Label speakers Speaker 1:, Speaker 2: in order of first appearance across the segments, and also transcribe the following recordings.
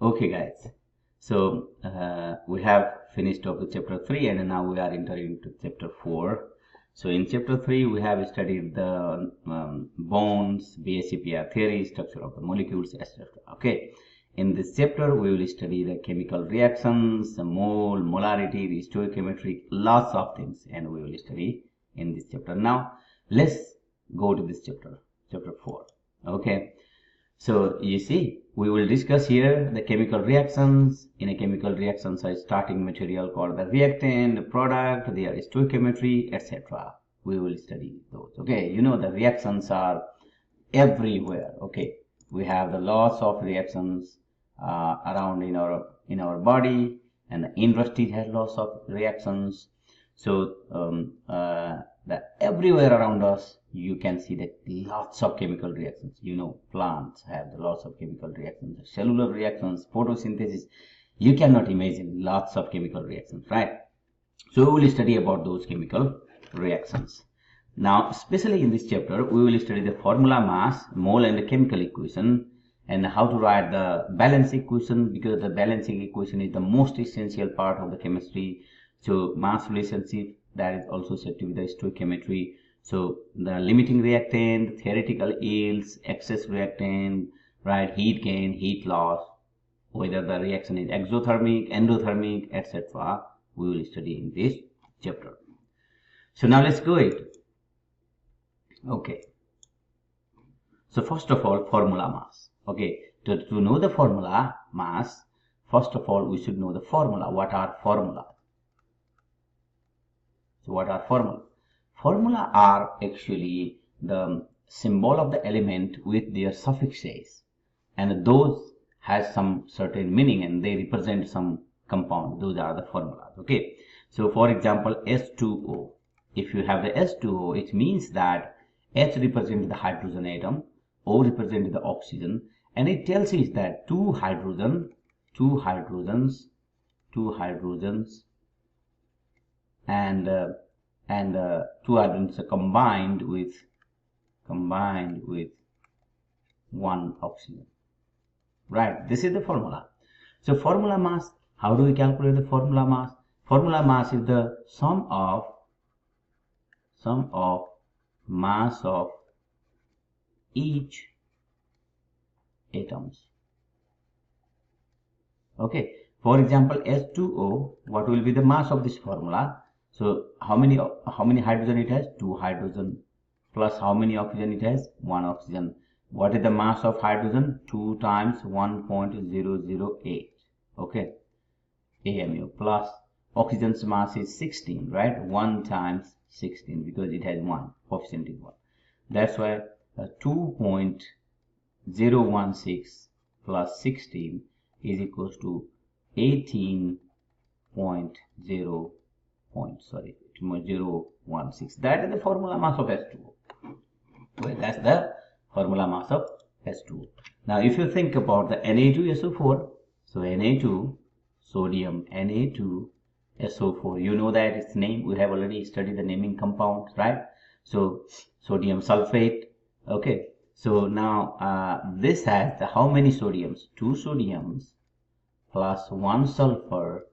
Speaker 1: Okay, guys. So we have finished up with chapter 3 and now we are entering into chapter 4. So in chapter 3 we have studied the bonds, BSEPR theory, structure of the molecules, etc. Okay. In this chapter we will study the chemical reactions, the mole, molarity, the stoichiometry, lots of things, and we will study in this chapter. Now let's go to this chapter, chapter 4. Okay. So you see, we will discuss here the chemical reactions. In a chemical reactions, a starting material called the reactant, the product, their stoichiometry, etc. We will study those. Okay, you know the reactions are everywhere. Okay, we have the lots of reactions around in our body, and the industry has lots of reactions. So everywhere around us you can see that lots of chemical reactions. You know, plants have lots of chemical reactions, cellular reactions, photosynthesis. You cannot imagine lots of chemical reactions, right? So we will study about those chemical reactions. Now, especially in this chapter, we will study the formula mass, mole, and the chemical equation, and how to write the balance equation, because the balancing equation is the most essential part of the chemistry. So mass relationship, that is also said to be the stoichiometry. So the limiting reactant, theoretical yields, excess reactant, right, heat gain, heat loss, whether the reaction is exothermic, endothermic, etc. we will study in this chapter. So now let's go it. Okay. So first of all, formula mass. Okay. To know the formula mass, first of all, we should know the formula. What are formula? So what are formula? Formula are actually the symbol of the element with their suffixes, and those has some certain meaning and they represent some compound. Those are the formulas. Okay. So for example, H2O. If you have the H2O, it means that H represents the hydrogen atom, O represents the oxygen, and it tells us that two hydrogens, and two hydrogens are combined with one oxygen. Right, this is the formula. So formula mass, how do we calculate the formula mass? Formula mass is the sum of mass of each atoms. Okay, for example, H2O, what will be the mass of this formula? So how many hydrogen it has? 2 hydrogen. Plus how many oxygen it has? 1 oxygen. What is the mass of hydrogen? 2 times 1.008. Okay, AMU. Plus oxygen's mass is 16, right? 1 times 16, because it has 1, coefficient is 1. That's why 2.016 plus 16 is equals to 016. That is the formula mass of H2O. Well, that's the formula mass of H2O. Now, if you think about the Na2SO4, so Na2, sodium, Na2SO4, you know that its name, we have already studied the naming compounds, right? So, sodium sulfate, okay. So now, this has the how many sodiums? 2 sodiums plus 1 sulfur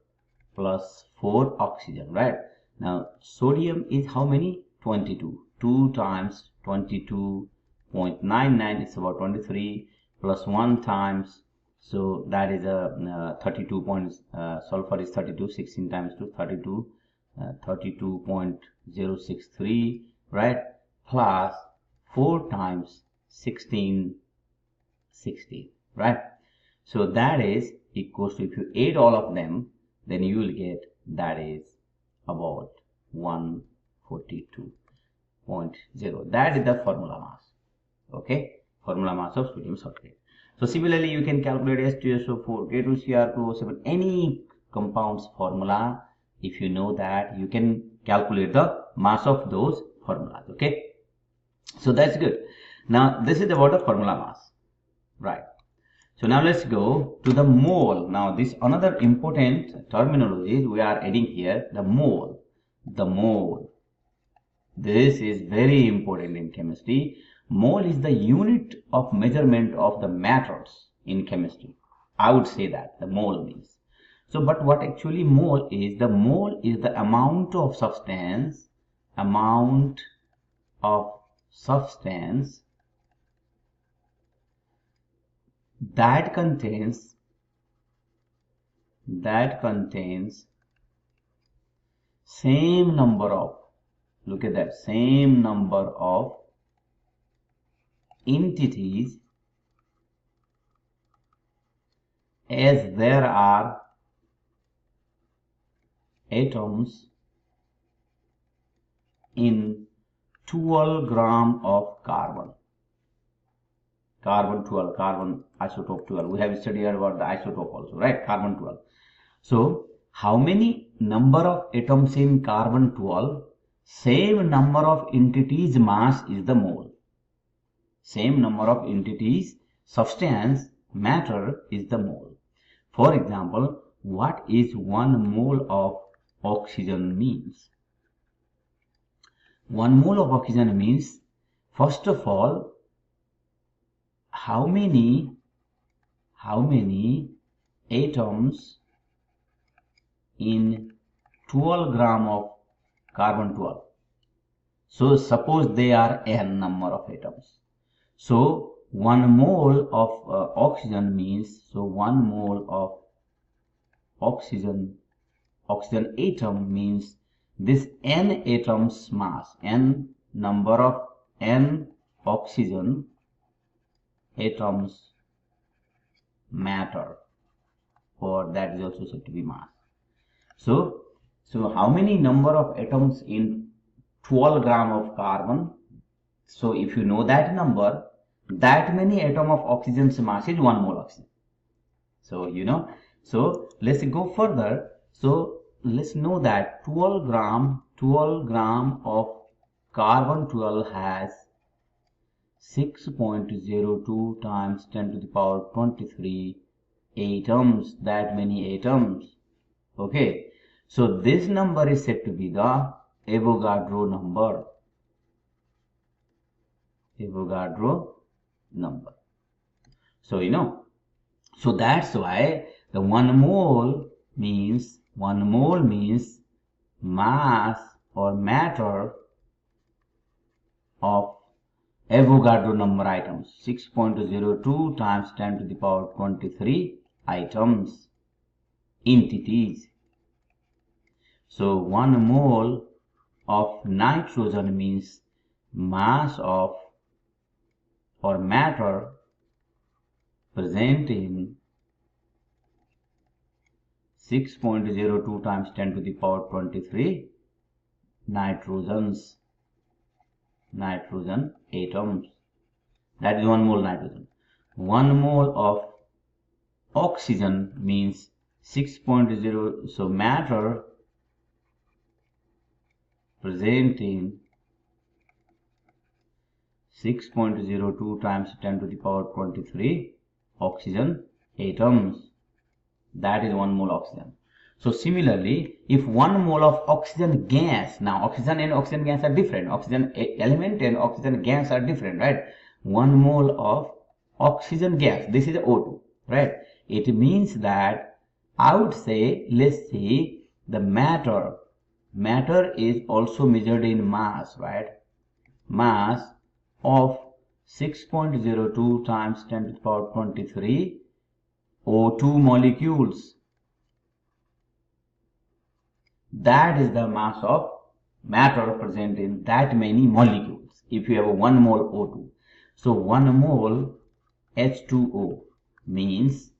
Speaker 1: plus 4 oxygen, right? Now, sodium is how many? 22. 2 times 22.99 is about 23, plus 1 times, so that is a 32 sulfur is 32, 16 times 2, 32, 32.063, right? Plus 4 times 16, right? So that is equals to, if you add all of them, then you will get, that is about 142.0. That is the formula mass. Okay, formula mass of sodium sulfate. So similarly, you can calculate H2SO4, K2Cr2O7, any compound's formula. If you know that, you can calculate the mass of those formulas. Okay, so that's good. Now this is about the formula mass, right? So now let's go to the mole. Now this another important terminology we are adding here, the mole. The mole. This is very important in chemistry. Mole is the unit of measurement of the matters in chemistry. I would say that the mole means. So, but what actually mole is? The mole is the amount of substance, that contains same number of, look at that, same number of entities as there are atoms in 12 gram of carbon. Carbon isotope 12. We have studied about the isotope also, right? Carbon 12. So, how many number of atoms in carbon 12? Same number of entities mass is the mole. Same number of entities, substance, matter is the mole. For example, what is 1 mole of oxygen means? 1 mole of oxygen means, first of all, how many atoms in 12 gram of carbon 12. So suppose they are n number of atoms. So 1 mole of oxygen means, so 1 mole of oxygen atom means this n atoms mass, n number of n oxygen atoms matter, or that is also said to be mass. So how many number of atoms in 12 gram of carbon? So if you know that number, that many atom of oxygen's mass is 1 mole oxygen. So you know, so let's go further. So let's know that 12 gram of carbon 12 has 6.02 times 10 to the power 23 atoms, that many atoms. Okay, so this number is said to be the Avogadro number. So you know, so that's why the 1 mole means mass or matter of Avogadro number items, 6.02 times 10 to the power 23 items, entities. So 1 mole of nitrogen means mass of or matter present in 6.02 times 10 to the power 23 nitrogen atoms. That is 1 mole nitrogen. 1 mole of oxygen means 6.0, so matter present in 6.02 times 10 to the power 23 oxygen atoms. That is 1 mole oxygen. So similarly, if 1 mole of oxygen gas, now oxygen and oxygen gas are different, oxygen element and oxygen gas are different, right? 1 mole of oxygen gas, this is O2, right? It means that I would say, let's see, the matter is also measured in mass, right? Mass of 6.02 times 10 to the power 23 O2 molecules. That is the mass of matter present in that many molecules. If you have a 1 mole O2, so 1 mole H2O means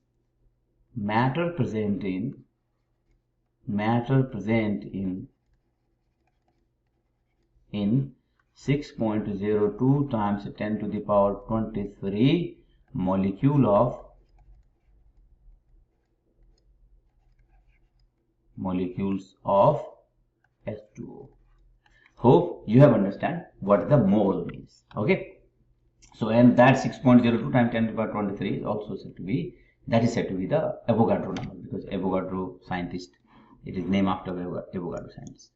Speaker 1: matter present in 6.02 times 10 to the power 23 molecules of H2O. Hope you have understand what the mole means. Okay, so and that 6.02 times 10 to the power 23 is also said to be, that is said to be the Avogadro number, because Avogadro scientist, it is named after Avogadro scientist.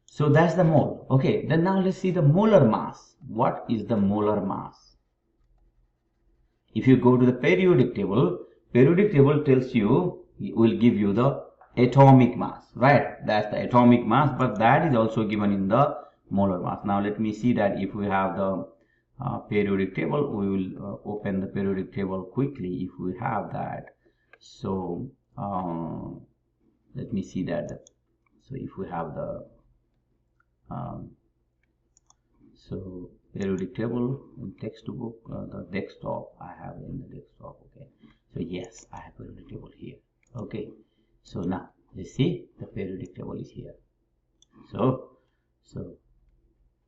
Speaker 1: So that's the mole. Okay, then now let's see the molar mass. What is the molar mass? If you go to the periodic table, periodic table tells you, will give you the atomic mass, right? That's the atomic mass, but that is also given in the molar mass. Now let me see that if we have the periodic table, we will open the periodic table quickly if we have that. So let me see that. So if we have the so periodic table in textbook, the desktop, I have in the desktop. Okay, so yes, I have periodic table here. Okay, so now you see the periodic table is here. So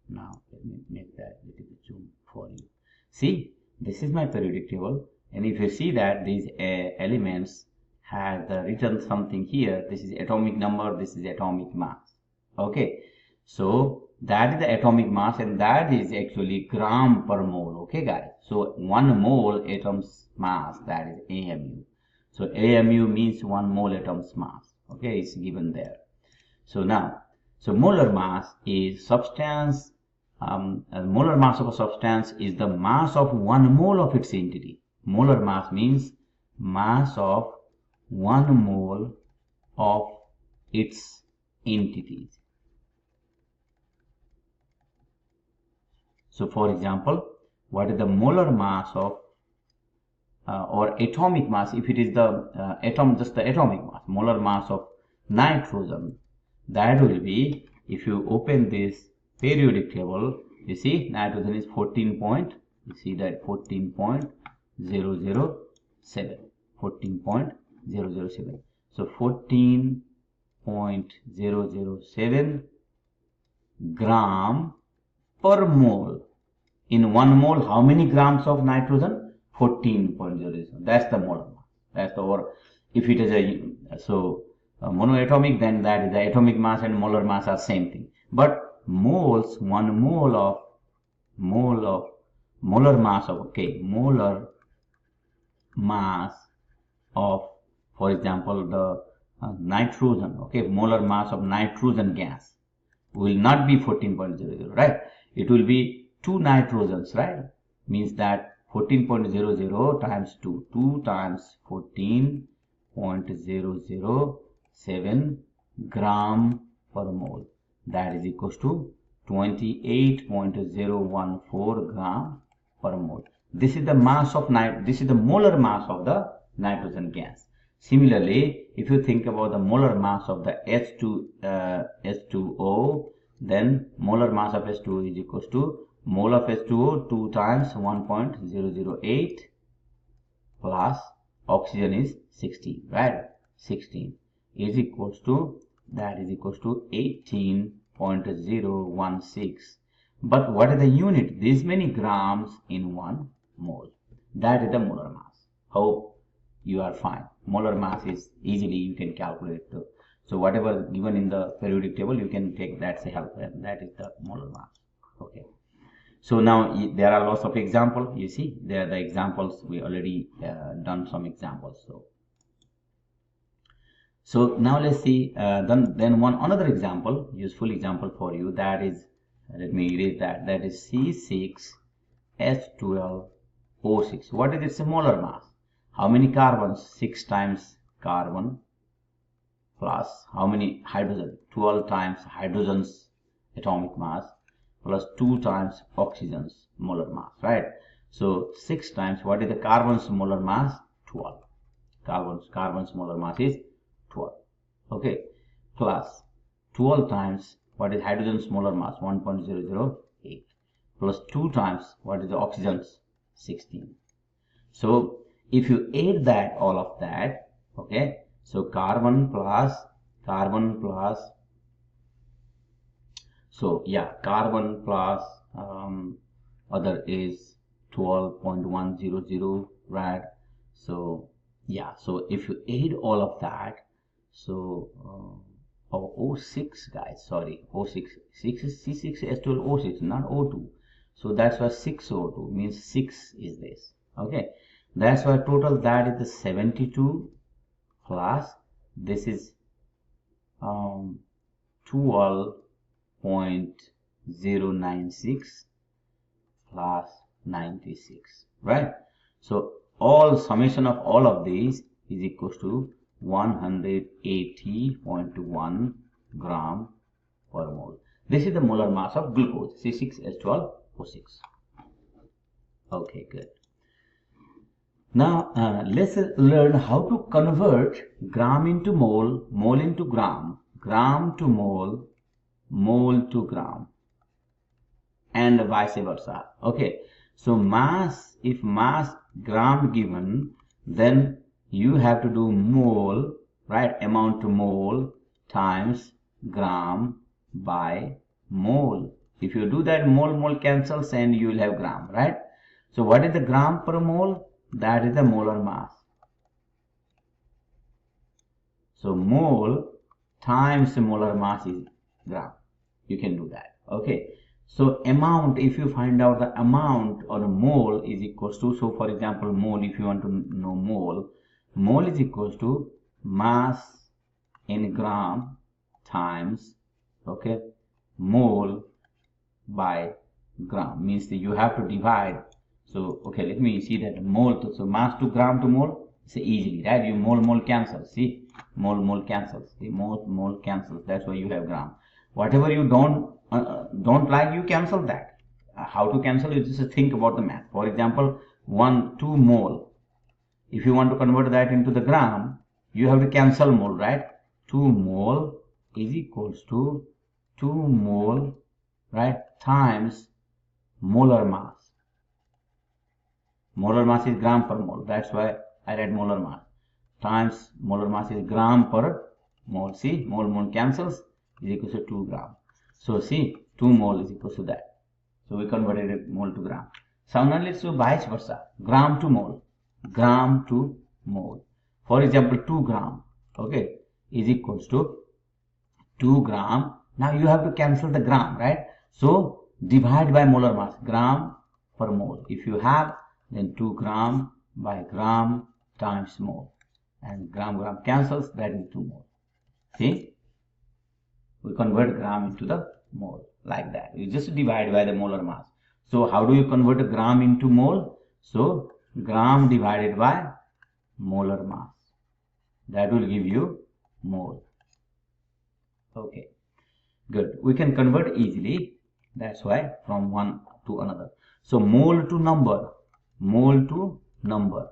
Speaker 1: now let me make that a little bit zoom for you. See, this is my periodic table, and if you see that these elements have written something here, this is atomic number, this is atomic mass. Okay, so that is the atomic mass, and that is actually gram per mole. Okay guys, so 1 mole atom's mass, that is AMU. So AMU means 1 mole atom's mass. Okay, it's given there. So now, so molar mass is substance. Molar mass of a substance is the mass of 1 mole of its entity. Molar mass means mass of 1 mole of its entities. So for example, what is the molar mass of or atomic mass? If it is the atom, just the atomic mass, molar mass of nitrogen, that will be, if you open this periodic table, you see nitrogen is 14 point, you see that 14.007, 14.007. So 14.007 gram per mole. In 1 mole, how many grams of nitrogen? 14.007. That's the molar mass. That's the, or if it is a monoatomic, then that is the atomic mass and molar mass are same thing. But moles, 1 mole of molar mass of, okay, molar mass of, for example, the nitrogen, okay, molar mass of nitrogen gas will not be 14.00, right? It will be 2 nitrogens, right? Means that 14.00 times 2 times 14.007 gram per mole. That is equals to 28.014 gram per mole. This is the mass of this is the molar mass of the nitrogen gas. Similarly, if you think about the molar mass of the H2O, then molar mass of H2O is equals to mole of H2O 2 times 1.008 plus oxygen is 16, right? 16 is equals to, that is equals to 18.016. But what is the unit? This many grams in 1 mole. That is the molar mass. Hope you are fine. Molar mass is easily you can calculate. So whatever given in the periodic table, you can take that's a help, and that is the molar mass. Okay. So now there are lots of examples. You see, there are the examples. We already done some examples. So now let's see. Then another example, useful example for you. That is, let me erase that. That is C6H12O6. What is its molar mass? How many carbons? 6 times carbon plus how many hydrogen? 12 times hydrogen's atomic mass plus 2 times oxygen's molar mass, right? So 6 times, what is the carbon's molar mass? 12. Carbon's molar mass is 12. Okay, plus 12 times, what is hydrogen's molar mass? 1.008 plus 2 times, what is the oxygen's? 16. So if you add that, all of that, okay, so carbon plus, so yeah, carbon plus other is 12.100, right? So yeah, so if you add all of that, so O6 guys, sorry, O6, 6 is C6H12O6, not O2. So that's why 6O2 means 6 is this. Okay, that's why total that is the 72 plus this is 12.096 plus 96, right? So all summation of all of these is equals to 180.1 gram per mole. This is the molar mass of glucose, C6H12O6. Okay, good. Now let's learn how to convert gram into mole, mole into gram, gram to mole, mole to gram, and vice versa. Okay, so mass, if mass gram given, then you have to do mole, right, amount to mole times gram by mole. If you do that, mole cancels and you will have gram, right? So what is the gram per mole? That is the molar mass. So mole times molar mass is gram. You can do that. Okay. So amount, if you find out the amount or the mole is equals to, so for example, mole, if you want to know mole, mole is equals to mass in gram times, okay, mole by gram, means that you have to divide. So okay, let me see that mole to, so mass to gram to mole, it's easily, right? You mole cancels, see, mole cancels, see, mole cancels, that's why you have gram. Whatever you don't like, you cancel that. How to cancel? You just think about the math. For example, 2 mole, if you want to convert that into the gram, you have to cancel mole, right? 2 mole is equals to 2 mole, right, times molar mass. Molar mass is gram per mole, that's why I read molar mass, times molar mass is gram per mole. See, mole cancels, is equals to 2 gram. So see, 2 mole is equals to that. So we converted it mole to gram. So now let's do vice versa, gram to mole, gram to mole. For example, 2 gram, okay, is equals to 2 gram. Now you have to cancel the gram, right? So divide by molar mass, gram per mole. If you have, then 2 gram by gram times mole, and gram cancels, that is 2 mole. See, we convert gram into the mole like that. You just divide by the molar mass. So how do you convert a gram into mole? So gram divided by molar mass, that will give you mole. Okay, good. We can convert easily, that's why, from one to another. So mole to number, mole to number,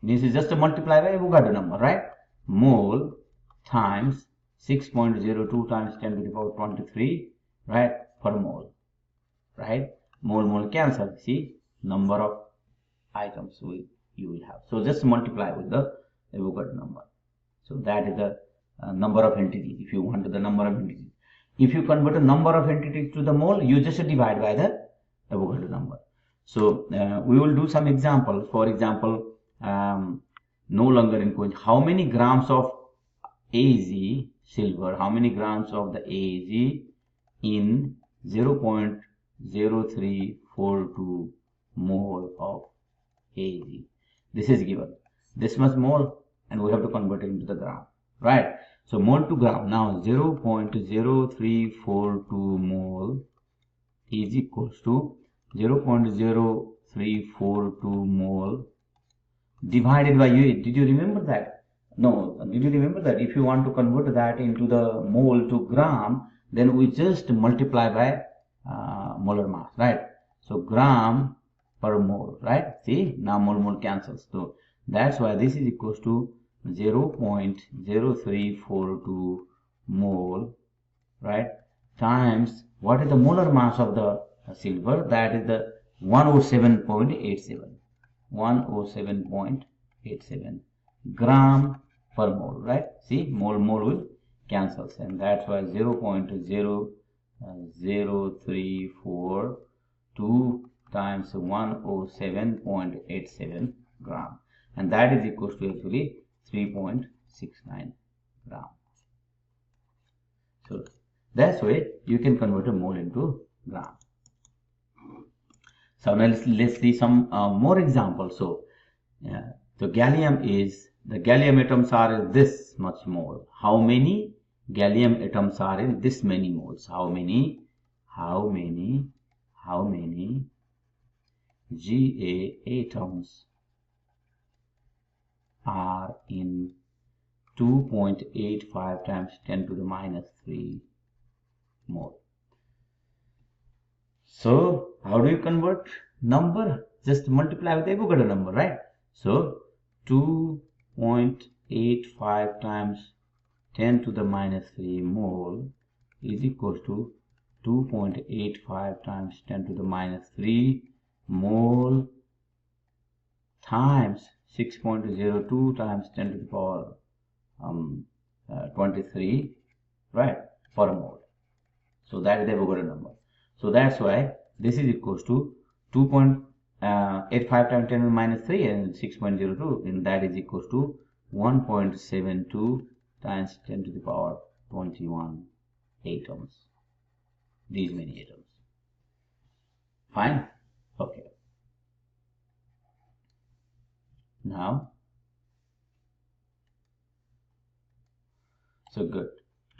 Speaker 1: this is just a multiply by Avogadro number, right? Mole times 6.02 times 10 to the power 23, right, per mole, right? Mole cancel, see, number of items you will have. So just multiply with the Avogadro number. So that is the number of entities, if you want the number of entities. If you convert a number of entities to the mole, you just divide by the Avogadro number. So we will do some examples. For example, no longer in coins, how many grams of AZ silver, how many grams of the AZ in 0.0342 mole of AZ. This is given, this much mole, and we have to convert it into the gram, right? So mole to gram, now 0.0342 mole is equals to 0.0342 mole divided by U. Did you remember that? No, did you remember that if you want to convert that into the mole to gram, then we just multiply by molar mass, right? So gram per mole, right? See, now mole cancels. So that's why this is equals to 0.0342 mole, right, times what is the molar mass of the silver? That is the 107.87, 107.87 gram per mole, right? See, mole will cancels, and that's why 0.00342 times 107.87 gram, and that is equals to actually 3.69 gram. So that's why you can convert a mole into gram. So now let's see some more examples. So the gallium atoms are in this much mole. How many gallium atoms are in this many moles? How many Ga atoms in 2.85 times 10 to the minus 3 mole. So how do you convert number? Just multiply with the Avogadro number, right? So 2.85 times 10 to the minus 3 mole is equals to 2.85 times 10 to the minus 3 mole times 6.02 times 10 to the power 23, right, per mole. So that is the Avogadro number. So that's why this is equals to 2.85 times 10 to the minus 3 and 6.02, and that is equals to 1.72 times 10 to the power 21 atoms. These many atoms. Fine? Okay. Now, so good.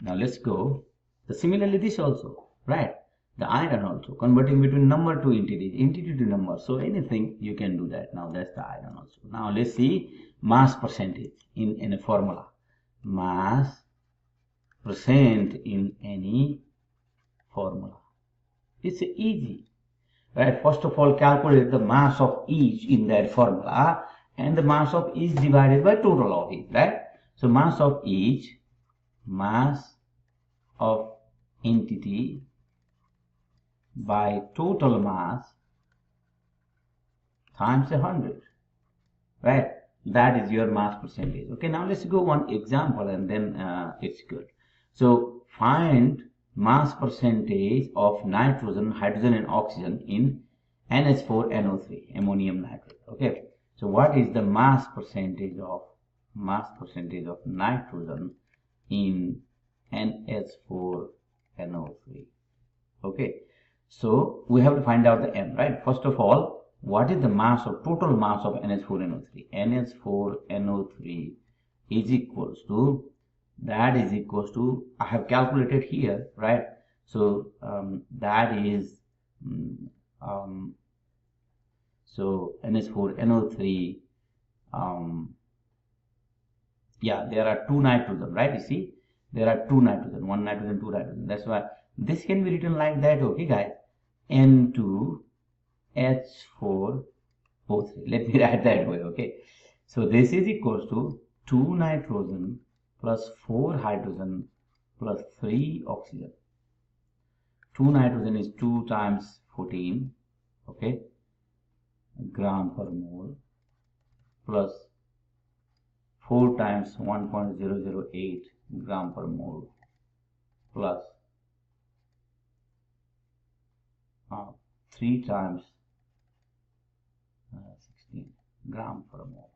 Speaker 1: Now let's go. Similarly, this also, right? The iron also, converting between number to entity to number. So anything you can do that. Now that's the iron also. Now let's see mass percentage in a formula. Mass percent in any formula. It's easy, right? First of all, calculate the mass of each in that formula, and the mass of each divided by total of each, right? So mass of each, mass of entity by total mass times 100, right? That is your mass percentage. Okay, now let's go one example and then it's good. So find mass percentage of nitrogen, hydrogen and oxygen in NH4NO3, ammonium nitrate. Okay, so what is the mass percentage of nitrogen in NH4NO3? Okay, so we have to find out the N, right? First of all, what is the mass of total mass of NH4NO3? NH4NO3 is equals to, that is equals to, I have calculated here, right? So that is so NH4NO3, yeah, there are two nitrogen, right? You see, there are two nitrogen, one nitrogen, two nitrogen. That's why this can be written like that, okay, guys? N2H4O3. Let me write that way, okay? So this is equals to 2 nitrogen plus 4 hydrogen plus 3 oxygen. 2 nitrogen is 2 times 14, okay, gram per mole, plus 4 times 1.008 gram per mole, plus 3 times 16 gram per mole.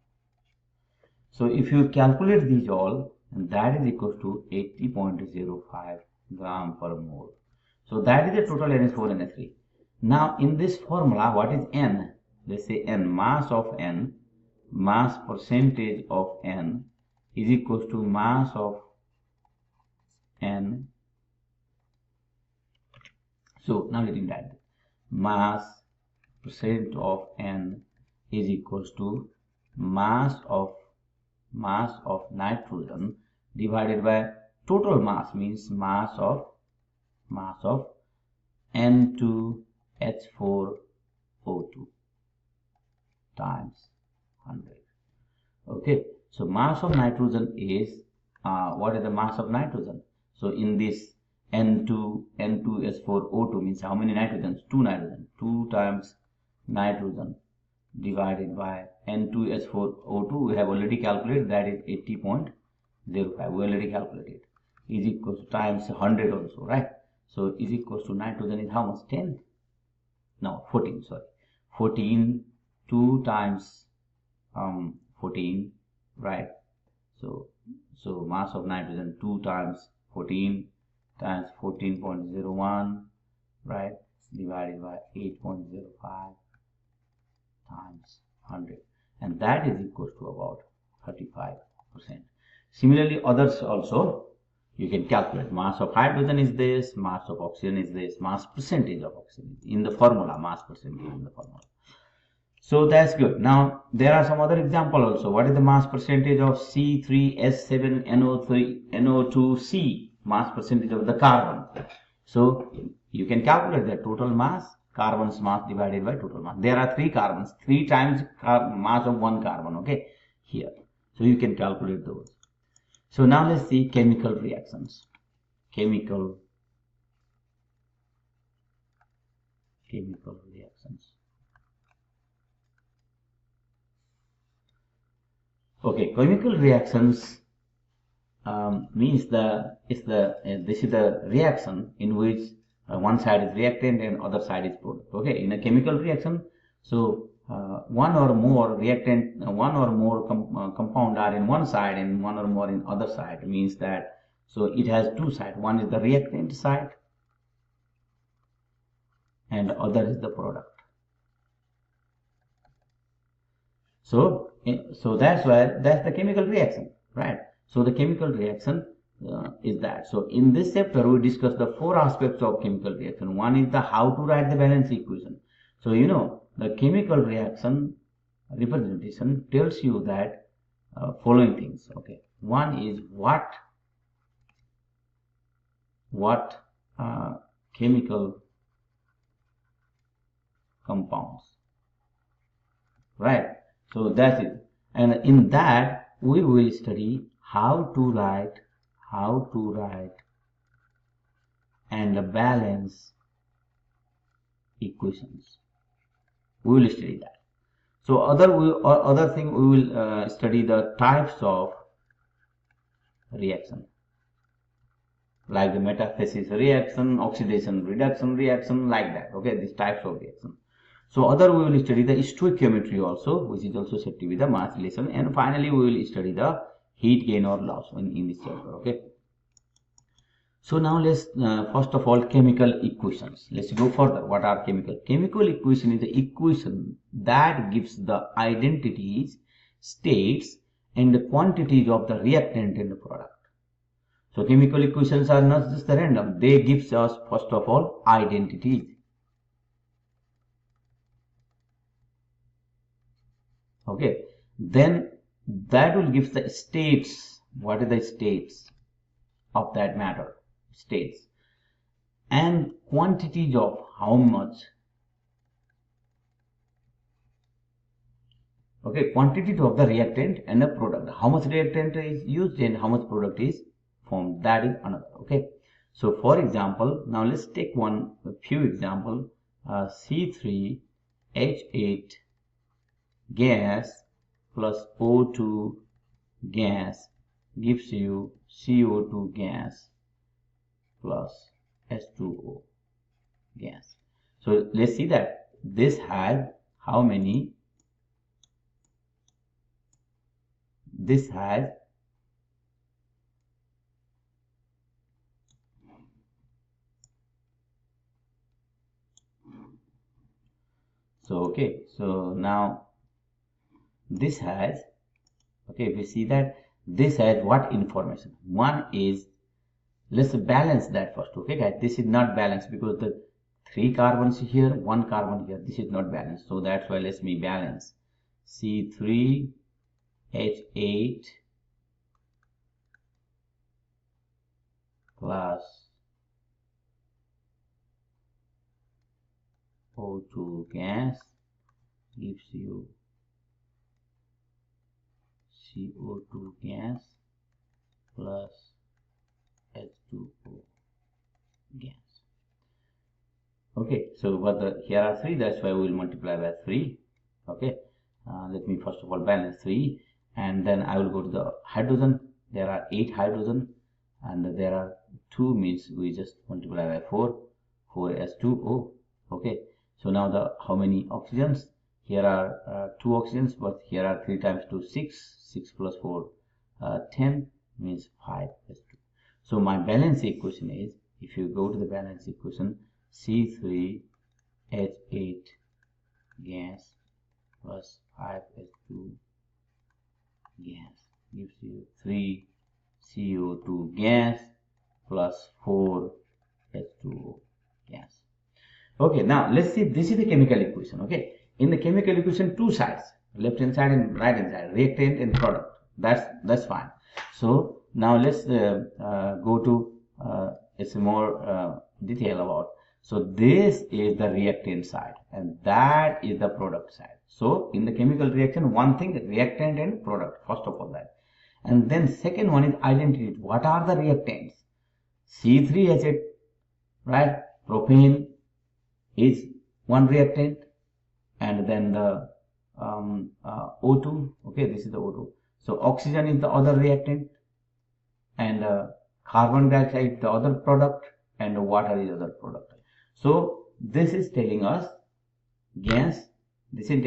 Speaker 1: So if you calculate these all, and that is equals to 80.05 gram per mole. So that is the total NH4NO3. Now in this formula, what is N? Let's say N, mass of N, mass percentage of N is equals to mass of N. So now let me write that. Mass percent of N is equals to mass of nitrogen divided by total mass, means mass of N2H4O2 times 100. Okay, so mass of nitrogen is what is the mass of nitrogen? So in this N2H4O2 means how many nitrogens? 2 nitrogen. 2 times nitrogen divided by N2H4O2, we have already calculated, that is 80.05, we already calculated, is equals to times 100 also, right? So is equals to nitrogen is how much? 10? No, 14, sorry. 14, 2 times 14, right? So mass of nitrogen 2 times 14 times 14.01, right, divided by 8.05 times 100, and that is equals to about 35%. Similarly, others also you can calculate. Mass of hydrogen is this, mass of oxygen is this, mass percentage of oxygen in the formula, mass percentage in the formula. So that's good. Now there are some other example also. What is the mass percentage of C3S7NO2C? Mass percentage of the carbon. So you can calculate the total mass, carbon's mass divided by total mass. There are 3 carbons, 3 times mass of 1 carbon, okay, here. So you can calculate those. So now let's see chemical reactions. Chemical reactions. Okay, chemical reactions means this is the reaction in which one side is reactant and other side is product. Okay, in a chemical reaction, so one or more reactant, compound are in one side and one or more in other side. It means that so it has 2 sides. One is the reactant side and other is the product. So that's the chemical reaction, right? So the chemical reaction is that. So in this chapter we discuss the 4 aspects of chemical reaction. One is the how to write the balance equation. So you know the chemical reaction representation tells you that following things. Okay, one is what chemical compounds, right? So that's it. And in that we will study how to write and balance equations. We will study that. So other thing we will study the types of reaction, like the metathesis reaction, oxidation reduction reaction, like that. Okay, these types of reaction. So other we will study the stoichiometry also, which is also said to be the mass relation, and finally we will study the heat gain or loss in this chapter. Okay. So now let's first of all chemical equations. Let's go further. What are chemical? Chemical equation is the equation that gives the identities, states, and the quantities of the reactant and the product. So chemical equations are not just the random. They gives us first of all identities. Okay, then that will give the states. What are the states of that matter? States and quantities of how much. Okay, quantities of the reactant and the product. How much reactant is used and how much product is formed. That is another. Okay, so for example, now let's take a few example. C3H8 gas plus O2 gas gives you CO2 gas plus H2O gas. So let's see that this has how many? This has okay, so now this has, okay, if you see that this has what information? One is, let's balance that first. Okay guys, this is not balanced because the 3 carbons here, 1 carbon here, this is not balanced. So that's why let's me balance. C3H8 plus O2 gas gives you CO2 gas plus H2O gas. Okay, so here are 3, that's why we will multiply by 3. Okay, let me first of all balance 3, and then I will go to the hydrogen. There are 8 hydrogen, and there are 2, means we just multiply by 4 H2O. Okay, so now how many oxygens? Here are 2 oxygens, but here are 3 times 2 6 plus 4 10, means 5 H2. So my balance equation is, if you go to the balance equation, C3H8 gas plus 5H2 gas gives you 3 CO2 gas plus 4 H2O gas. Okay, now let's see, this is the chemical equation. Okay, in the chemical equation, two sides, left hand side and right hand side, reactant and product. That's fine. So now let's go to it's more detail about. So this is the reactant side and that is the product side. So in the chemical reaction, one thing, reactant and product, first of all that. And then second one is identity. What are the reactants? C3H8, right? Propane is one reactant, and then the O2, okay, this is the O2. So oxygen is the other reactant, and carbon dioxide is the other product, and water is the other product. So this is telling us gas, this is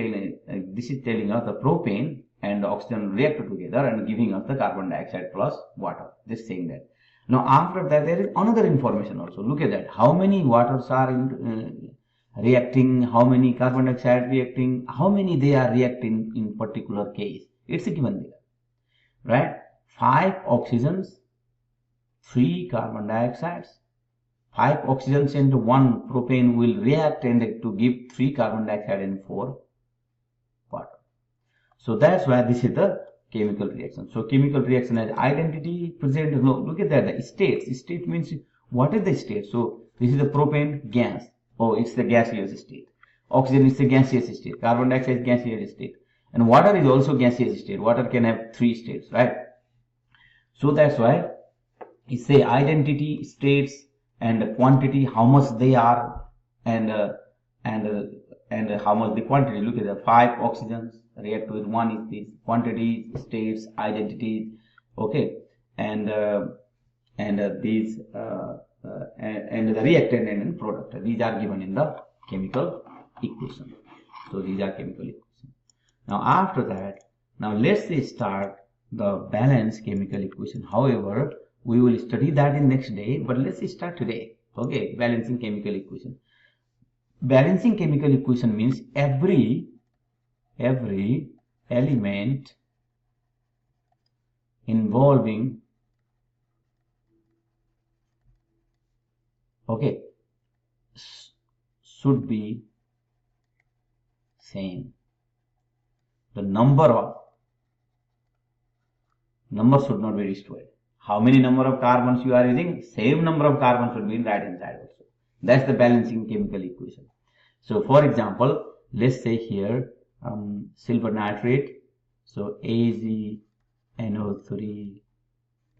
Speaker 1: telling us the propane and the oxygen react together and giving us the carbon dioxide plus water. This saying that. Now after that there is another information also. Look at that. How many waters are in reacting, how many carbon dioxide reacting, how many they are reacting in particular case. It's given there. Right? 5 oxygens, 3 carbon dioxides, 5 oxygens and 1 propane will react and to give 3 carbon dioxide and 4 water. So that's why this is the chemical reaction. So chemical reaction has identity, present. No, look at that. The states. State means what is the state? So this is the propane gas. Oh, it's the gaseous state. Oxygen is the gaseous state. Carbon dioxide is gaseous state. And water is also gaseous state. Water can have 3 states, right? So that's why it's the identity, states, and the quantity, how much they are, and how much the quantity. Look at the 5 oxygens react with 1 is this quantity, states, identities, okay, and these and the reactant and product. These are given in the chemical equation. So these are chemical equation. Now after that, now let's start the balanced chemical equation. However, we will study that in next day, but let's start today. Okay, balancing chemical equation. Balancing chemical equation means every element involving, okay, should be same. The number should not be destroyed. How many number of carbons you are using? Same number of carbons should be in right hand side also. That's the balancing chemical equation. So for example, let's say here silver nitrate. So AgNO3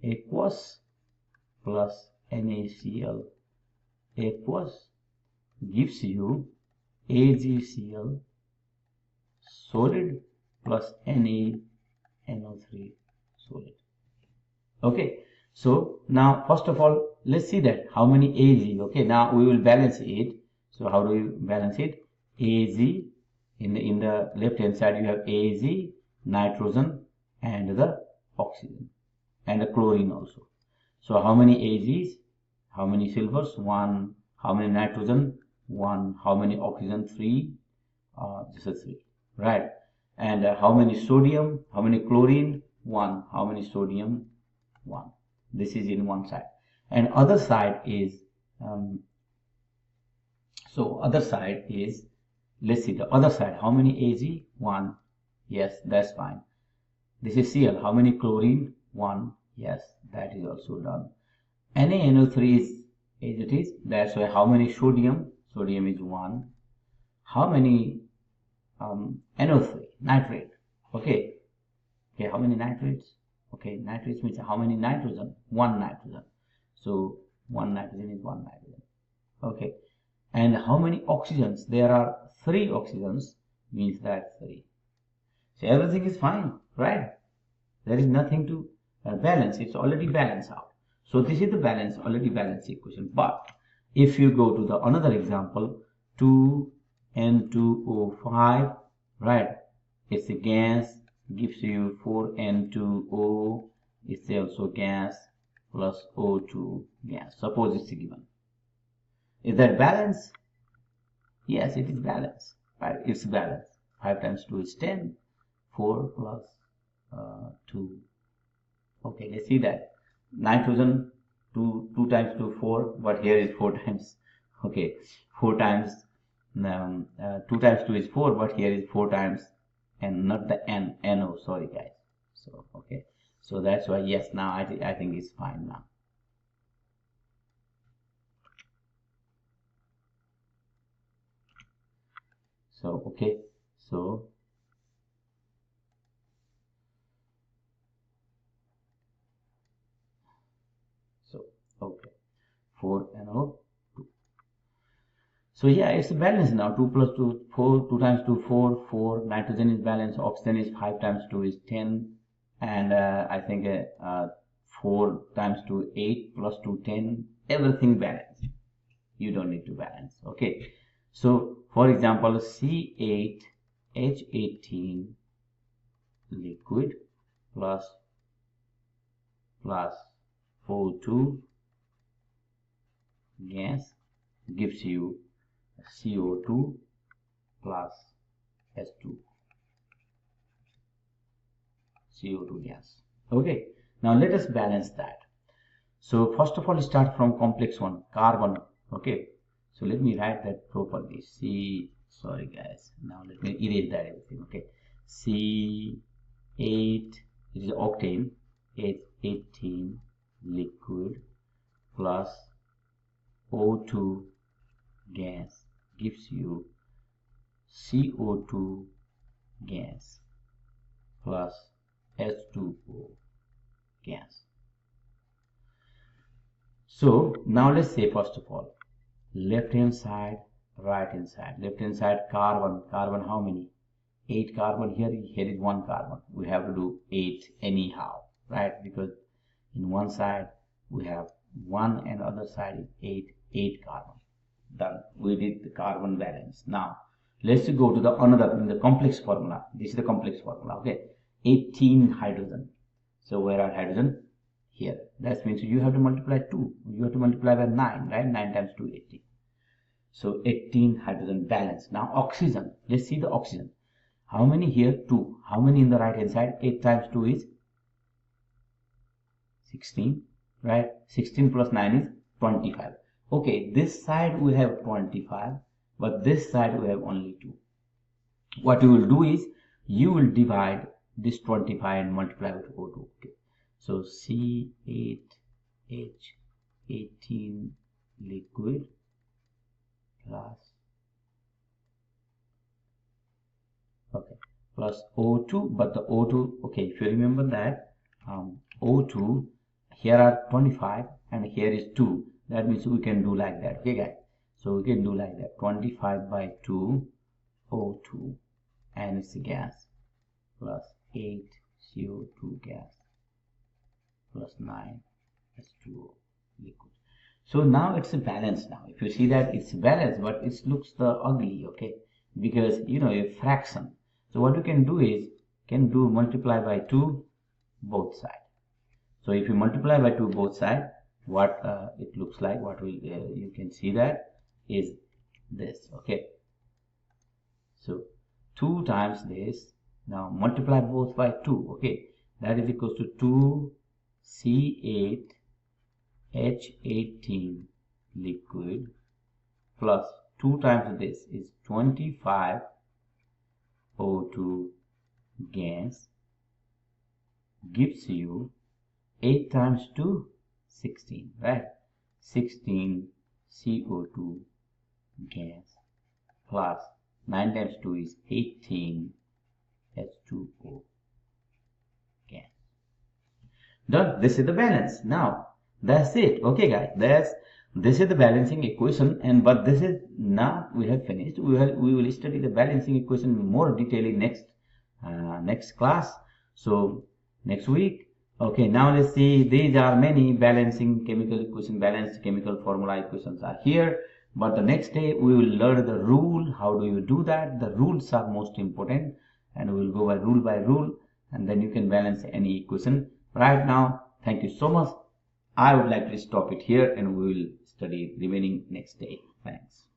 Speaker 1: aqueous plus NaCl aqueous gives you AgCl solid plus NaNO3 solid. Okay, so now first of all, let's see that how many Ag. Okay, now we will balance it. So how do we balance it? Ag, in the left hand side you have Ag, nitrogen, and the oxygen, and the chlorine also. So how many Ags? How many silvers? 1. How many nitrogen? 1. How many oxygen? 3. Just a 3, right? And how many sodium? How many chlorine? 1. How many sodium? 1. This is in one side, and other side is other side is, let's see the other side. How many Ag? 1. Yes, that's fine. This is Cl. How many chlorine? 1. Yes, that is also done. NaNO3 is as it is. That's why how many sodium? Sodium is 1. How many NO3 nitrate? Okay, how many nitrates? Okay, nitrates means how many nitrogen? 1 nitrogen. So 1 nitrogen is 1 nitrogen. Okay, and how many oxygens? There are 3 oxygens, means that 3. So everything is fine, right? There is nothing to balance. It's already balanced out. So this is the balance, already balanced equation. But if you go to the another example, 2N2O5, right? It's a gas, gives you 4N2O. It's also gas plus O2 gas. Suppose it's given. Is that balance? Yes, it is balanced. Right? It's balanced. 5 times 2 is 10. 4 plus 2. Okay, let's see that. Nitrogen 2 times 2 4, but here is 4 times. Okay, 4 times 2 times 2 is 4, but here is 4 times and not the no, sorry guys. So okay, so that's why yes, now I think it's fine now. So okay, so okay, 4 and 2. So yeah, it's a balance now. 2 plus 2, 4, 2 times 2, 4, 4. Nitrogen is balanced. Oxygen is 5 times 2 is 10. And I think 4 times 2, 8 plus 2, 10. Everything balanced. You don't need to balance. Okay. So for example, C8, H18 liquid plus O2 gas gives you CO2 plus S2 CO2 gas. Okay, now let us balance that. So first of all, start from complex one, carbon. Okay, so let me write that properly. Sorry guys, now let me erase that everything. Okay, C8, it is octane, H18 liquid plus O2 gas gives you CO2 gas plus H2O gas. So now let's say first of all, left hand side, right hand side. Left hand side, carbon. Carbon how many? 8 carbon here. Here is 1 carbon. We have to do 8 anyhow, right? Because in one side we have 1 and other side is 8 carbon. Done. We did the carbon balance. Now let's go to the another in the complex formula. This is the complex formula. Okay, 18 hydrogen. So where are hydrogen? Here. That means you have to multiply 2. You have to multiply by 9, right? 9 times 2, 18. So 18 hydrogen balance. Now oxygen. Let's see the oxygen. How many here? 2. How many in the right hand side? 8 times 2 is 16, right? 16 plus 9 is 25. Okay, this side we have 25, but this side we have only 2. What you will do is, you will divide this 25 and multiply with O2. Okay, so C8H18 liquid plus O2, but the O2, okay, if you remember that O2, here are 25 and here is 2. That means we can do like that. Okay guys, so we can do like that, 25 by 2 O2 and it's a gas plus 8 CO2 gas plus 9 H2O liquid. So now it's a balance. Now if you see that it's balanced, but it looks ugly, okay, because you know a fraction. So what you can do is, multiply by 2 both sides. So if you multiply by 2 both sides, what it looks like, what will you can see that is this. Okay, so 2 times this. Now multiply both by 2. Okay, that is equals to 2 C8H18 liquid plus 2 times this is 25 O2 gas gives you 8 times 2, 16, right? 16 CO2 gas plus 9 times 2 is 18 H2O gas. Done. This is the balance. Now that's it. Okay guys, this is the balancing equation, and but this is now we have finished. We will study the balancing equation more detailedly next class. So next week. Okay, now let's see, these are many balancing chemical equation, balanced chemical formula equations are here, but the next day we will learn the rule. How do you do that? The rules are most important, and we will go by rule, and then you can balance any equation. Right now, thank you so much. I would like to stop it here, and we will study remaining next day. Thanks.